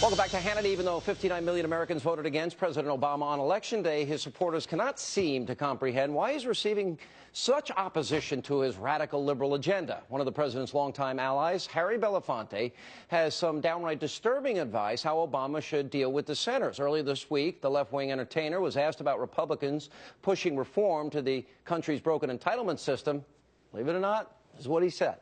Welcome back to Hannity. Even though 59 million Americans voted against President Obama on Election Day, his supporters cannot seem to comprehend why he's receiving such opposition to his radical liberal agenda. One of the president's longtime allies, Harry Belafonte, has some downright disturbing advice how Obama should deal with dissenters. Earlier this week, the left-wing entertainer was asked about Republicans pushing reform to the country's broken entitlement system. Believe it or not, this is what he said.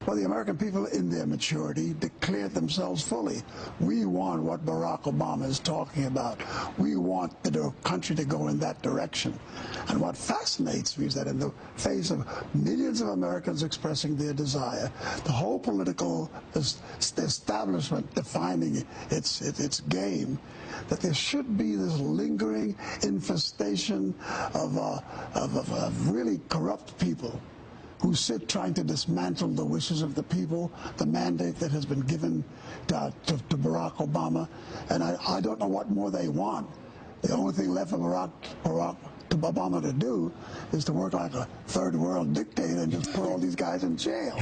Well, the American people, in their maturity, declared themselves fully. We want what Barack Obama is talking about. We want the country to go in that direction. And what fascinates me is that in the face of millions of Americans expressing their desire, the whole political establishment defining its game, that there should be this lingering infestation of really corrupt people who sit trying to dismantle the wishes of the people, the mandate that has been given to Barack Obama. And I don't know what more they want. The only thing left for Barack Obama to do is to work like a third world dictator and just put all these guys in jail.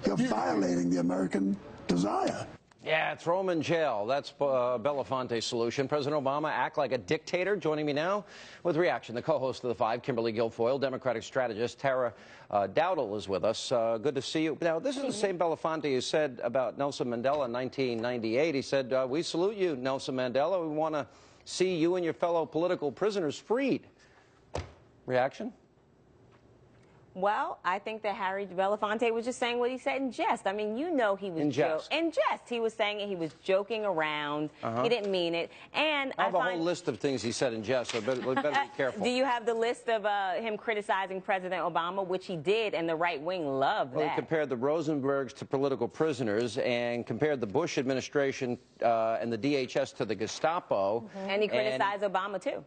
You're violating the American desire. Yeah, throw him in jail. That's Belafonte's solution. President Obama act like a dictator. Joining me now with reaction, the co-host of The Five, Kimberly Guilfoyle, Democratic strategist Tara Dowdell is with us. Good to see you. Now, this is the same Belafonte who said about Nelson Mandela in 1998. He said, we salute you, Nelson Mandela. We want to see you and your fellow political prisoners freed. Reaction? Well, I think that Harry Belafonte was just saying what he said in jest. I mean, you know he was in jest. He was saying it. He was joking around. He didn't mean it. And I have a whole list of things he said in jest, so we better be careful. Do you have the list of him criticizing President Obama, which he did, and the right wing loved that? He compared the Rosenbergs to political prisoners and compared the Bush administration and the DHS to the Gestapo. And he criticized Obama, too.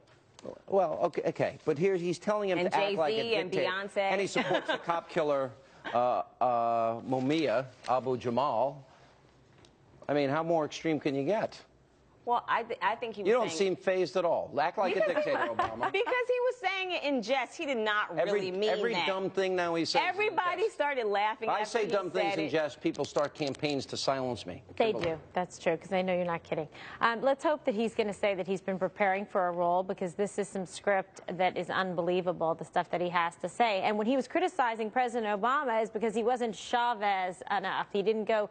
Well, okay, but here he's telling him to act like a dictator. And Beyonce. And he supports the cop killer, Mumia Abu Jamal. I mean, how more extreme can you get? Well, I think he was You don't seem fazed at all. Act like a dictator, Obama. Because he was saying it in jest. He did not really mean that. Every dumb thing now he says. Everybody started laughing after he said it. If I say dumb things in jest, people start campaigns to silence me. They do. That's true, because I know you're not kidding. Let's hope that he's going to say that he's been preparing for a role, because this is some script that is unbelievable, the stuff that he has to say. And when he was criticizing President Obama, is because he wasn't Chavez enough. He didn't go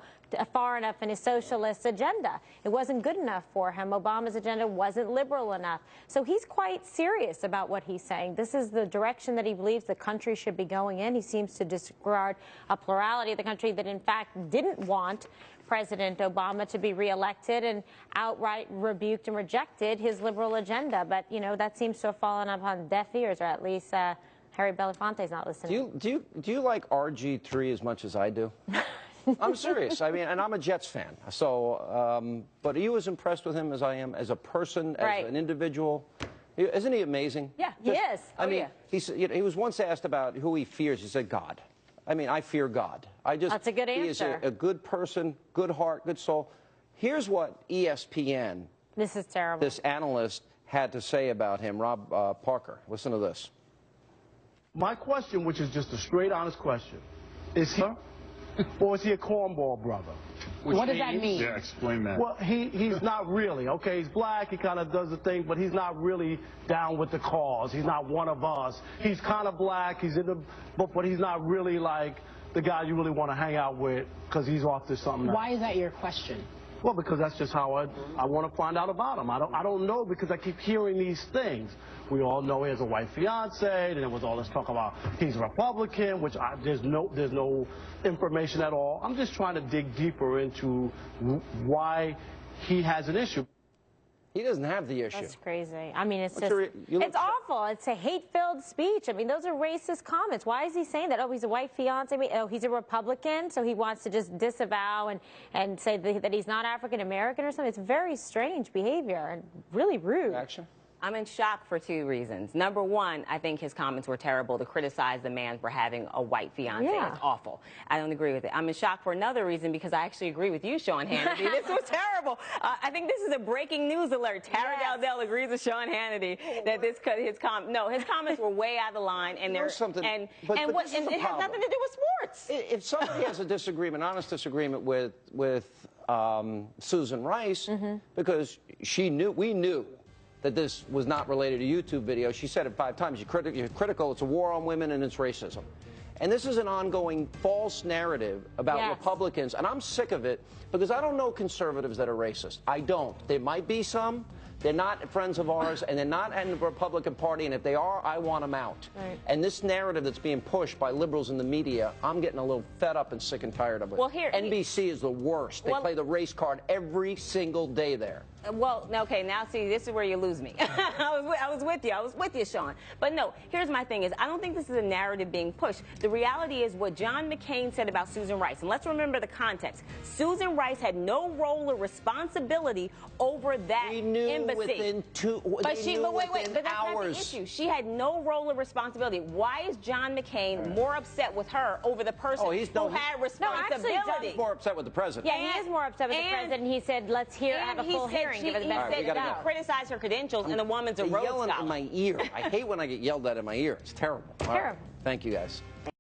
far enough in his socialist agenda. It wasn't good enough for him. Obama's agenda wasn't liberal enough. So he's quite serious about what he's saying. This is the direction that he believes the country should be going in. He seems to disregard a plurality of the country that, in fact, didn't want President Obama to be reelected and outright rebuked and rejected his liberal agenda. But, you know, that seems to have fallen upon deaf ears, or at least Harry Belafonte's not listening. Do you like RGIII as much as I do? I'm serious. I mean, and I'm a Jets fan. So, but are you as impressed with him as I am, as a person, as an individual? Isn't he amazing? Yeah, he is. I mean, he was once asked about who he fears. He said, God. I mean, I fear God. That's a good answer. He is a good person, good heart, good soul. Here's what ESPN, this is terrible, this analyst, had to say about him, Rob Parker. Listen to this. My question, which is just a straight, honest question, is he or is he a cornball brother? What does that mean? Yeah, explain that. Well, he's not really. Okay, he's black, he kind of does the thing, but he's not really down with the cause. He's not one of us. He's kind of black, he's in the, but he's not really like the guy you really want to hang out with because he's off to something else. Why is that your question? Well, because that's just how I want to find out about him. I don't know, because I keep hearing these things. We all know he has a white fiance, and there was all this talk about he's a Republican, which there's no information at all. I'm just trying to dig deeper into why he has an issue. He doesn't have the issue. That's crazy. I mean, it's it's awful. It's a hate-filled speech. I mean, those are racist comments. Why is he saying that? Oh, he's a white fiance. Oh, he's a Republican, so he wants to just disavow and say that he's not African-American or something. It's very strange behavior and really rude. Action. I'm in shock for two reasons. Number one, I think his comments were terrible to criticize the man for having a white fiance. Yeah. It's awful. I don't agree with it. I'm in shock for another reason, because I actually agree with you, Sean Hannity. This was terrible. I think this is a breaking news alert. Tara Dowdell agrees with Sean Hannity that his comments were way out of the line, and it has nothing to do with sports. If somebody has a disagreement, honest disagreement with Susan Rice because we knew that this was not related to YouTube video. She said it 5 times. You're critical. It's a war on women and it's racism. And this is an ongoing false narrative about Republicans, and I'm sick of it because I don't know conservatives that are racist. I don't. There might be some. They're not friends of ours, and they're not in the Republican Party, and if they are, I want them out. Right. And this narrative that's being pushed by liberals in the media, I'm getting a little fed up and sick and tired of it. Well, here, NBC is the worst. They play the race card every single day there. Well, okay, now see, this is where you lose me. I was with you, Sean. But no, here's my thing is, I don't think this is a narrative being pushed. The reality is what John McCain said about Susan Rice, and let's remember the context. Susan Rice had no role or responsibility over that embassy. Within but that's not the issue. She had no role or responsibility. Why is John McCain more upset with her over the person who had responsibility? No, actually, John's more upset with the president. Yeah, he is more upset with the president. He said, let's have a full hearing. He said he criticized her credentials and the woman's a Rhodes yelling scholar. in my ear. I hate when I get yelled at in my ear. It's terrible. Terrible. Right. Thank you, guys.